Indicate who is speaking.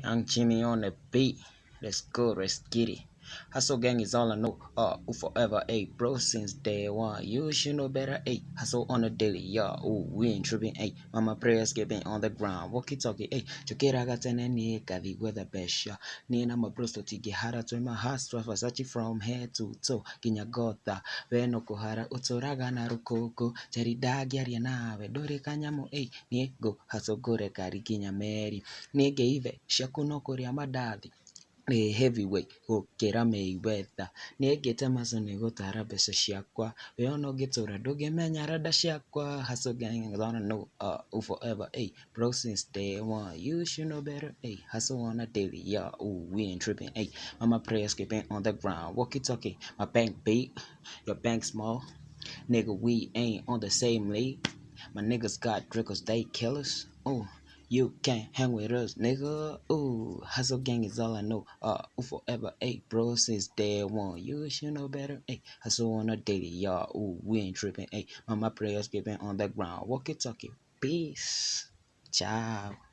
Speaker 1: Young Jimmy on the beat. Let's go, let's get it. Hustle gang is all I know. Who forever, bro, since day one. You should know better, Hustle on the daily, we ain't tripping, Mama prayers giving on the ground. Walkie talkie, Chokera got an any kadi with a besha. Nina my brosto tigi hara to my heart Versace from head to toe. Kinya gota, Veno kohara, Utoraga narukoko, Cherida nave, Dore kanyamo, Niego, Hustle gore kari kinya meri. Nige ive, Shakuno korea madadi. Heavyweight gukira Mayweather nigite mazo nigutara mbeca ciakwa we ona ũngĩtũra ndũngĩmenya rada ciakwa hustle gang gonna know who forever bro since day one you should know better hustle on a daily we ain't tripping mama prayers keeping on the ground walkie talkie my bank big your bank small nigga we ain't on the same league my niggas got drinkers they killers you can't hang with us, nigga. Hustle gang is all I know. Forever, bro, since day one. You should know better, Hustle on a daily, we ain't tripping, Mama prayers giving on the ground. Walkie talkie, peace. Ciao.